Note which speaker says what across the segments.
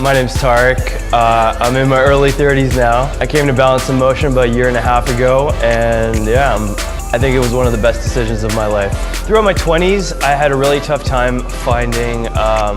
Speaker 1: My name's Tarek. I'm in my early 30s now. I came to Balance in Motion about a year and a half ago, and yeah, I think it was one of the best decisions of my life. Throughout my 20s, I had a really tough time finding a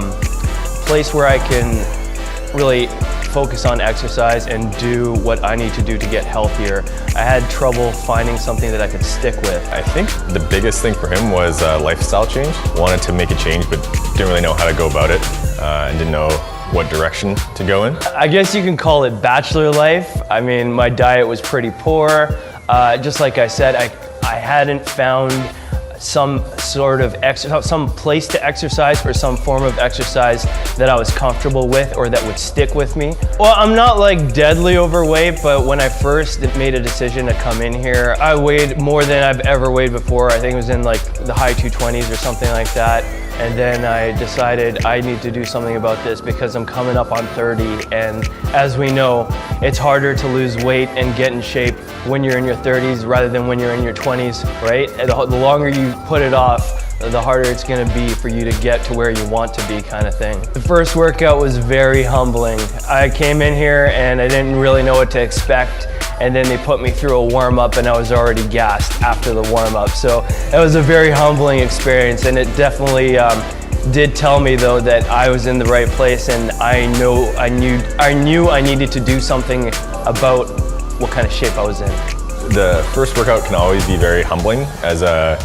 Speaker 1: place where I can really focus on exercise and do what I need to do to get healthier. I had trouble finding something that I could stick with.
Speaker 2: I think the biggest thing for him was a lifestyle change. Wanted to make a change, but didn't really know how to go about it, and didn't know what direction to go in.
Speaker 1: I guess you can call it bachelor life. I mean, my diet was pretty poor. Just like I said, I hadn't found some sort of some place to exercise or some form of exercise that I was comfortable with or that would stick with me. Well, I'm not like deadly overweight, but when I first made a decision to come in here, I weighed more than I've ever weighed before. I think it was in like the high 220s or something like that. And then I decided I need to do something about this because I'm coming up on 30, and as we know, it's harder to lose weight and get in shape when you're in your 30s rather than when you're in your 20s, right? And the longer you put it off, the harder it's gonna be for you to get to where you want to be, kind of thing. The first workout was very humbling. I came in here and I didn't really know what to expect, and then they put me through a warm-up and I was already gassed after the warm-up. So it was a very humbling experience, and it definitely did tell me though that I was in the right place, and I knew I needed to do something about what kind of shape I was in.
Speaker 2: The first workout can always be very humbling as a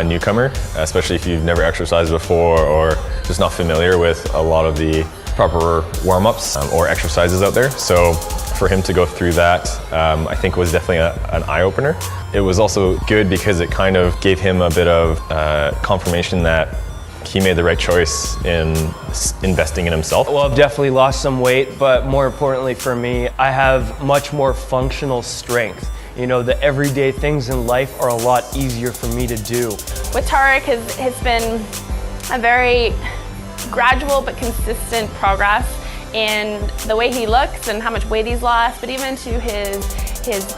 Speaker 2: newcomer, especially if you've never exercised before or just not familiar with a lot of the proper warm-ups or exercises out there. So for him to go through that, I think was definitely an eye-opener. It was also good because it kind of gave him a bit of confirmation that he made the right choice in investing in himself.
Speaker 1: Well, I've definitely lost some weight, but more importantly for me, I have much more functional strength. You know, the everyday things in life are a lot easier for me to do.
Speaker 3: With Tarek, has been a very gradual but consistent progress in the way he looks and how much weight he's lost, but even to his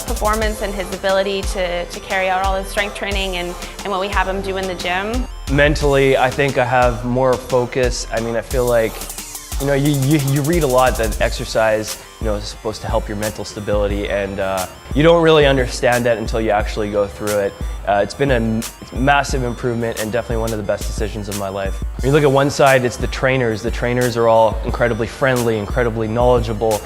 Speaker 3: performance and his ability to carry out all his strength training and what we have him do in the gym.
Speaker 1: Mentally, I think I have more focus. I mean, I feel like, you know, you read a lot that exercise, you know, is supposed to help your mental stability, and you don't really understand that until you actually go through it. It's been a massive improvement and definitely one of the best decisions of my life. When you look at one side, it's the trainers. The trainers are all incredibly friendly, incredibly knowledgeable.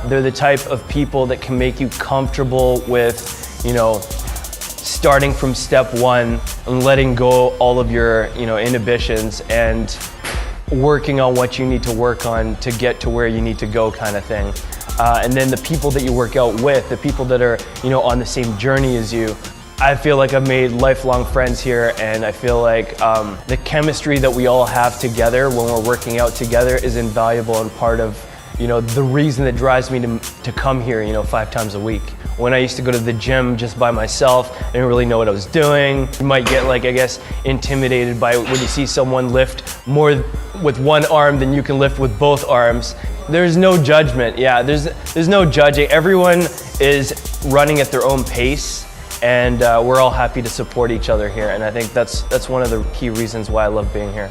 Speaker 1: They're the type of people that can make you comfortable with, you know, starting from step one and letting go all of your, you know, inhibitions and working on what you need to work on to get to where you need to go, kind of thing. And then the people that you work out with, the people that are, you know, on the same journey as you. I feel like I've made lifelong friends here, and I feel like the chemistry that we all have together when we're working out together is invaluable and part of, you know, the reason that drives me to come here, you know, 5 times a week. When I used to go to the gym just by myself, I didn't really know what I was doing. You might get, like, I guess, intimidated by when you see someone lift more with one arm than you can lift with both arms. There's no judgment, yeah, there's no judging. Everyone is running at their own pace, and we're all happy to support each other here, and I think that's one of the key reasons why I love being here.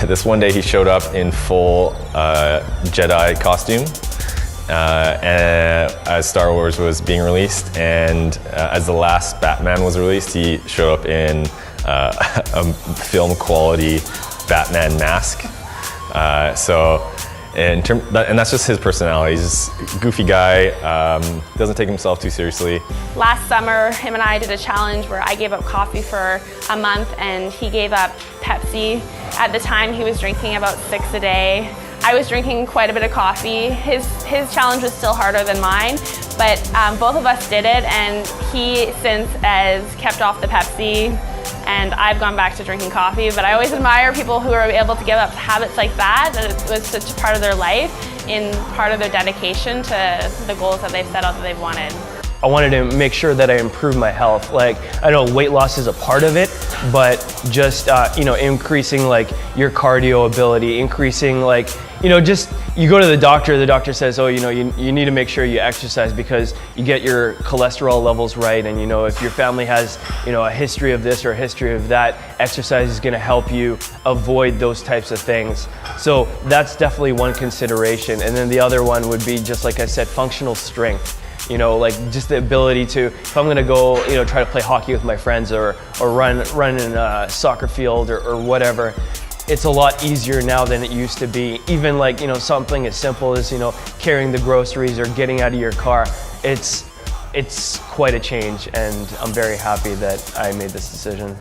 Speaker 2: This one day he showed up in full Jedi costume as Star Wars was being released, and as the last Batman was released, he showed up in a film quality Batman mask. And that's just his personality. He's just a goofy guy, doesn't take himself too seriously.
Speaker 3: Last summer, him and I did a challenge where I gave up coffee for a month and he gave up Pepsi. At the time, he was drinking about 6 a day. I was drinking quite a bit of coffee. His challenge was still harder than mine, but both of us did it, and he since has kept off the Pepsi, and I've gone back to drinking coffee. But I always admire people who are able to give up habits like that it was such a part of their life, in part of their dedication to the goals that they've set out that they've wanted.
Speaker 1: I wanted to make sure that I improve my health. Like, I know weight loss is a part of it, but just, you know, increasing like your cardio ability, increasing like, just you go to the doctor says, oh, you need to make sure you exercise because you get your cholesterol levels right, and if your family has a history of this or a history of that, exercise is going to help you avoid those types of things. So that's definitely one consideration. And then the other one would be, just like I said, functional strength. Like just the ability to, if I'm gonna go, try to play hockey with my friends or run in a soccer field or whatever, it's a lot easier now than it used to be. Even like, something as simple as, carrying the groceries or getting out of your car. It's quite a change, and I'm very happy that I made this decision.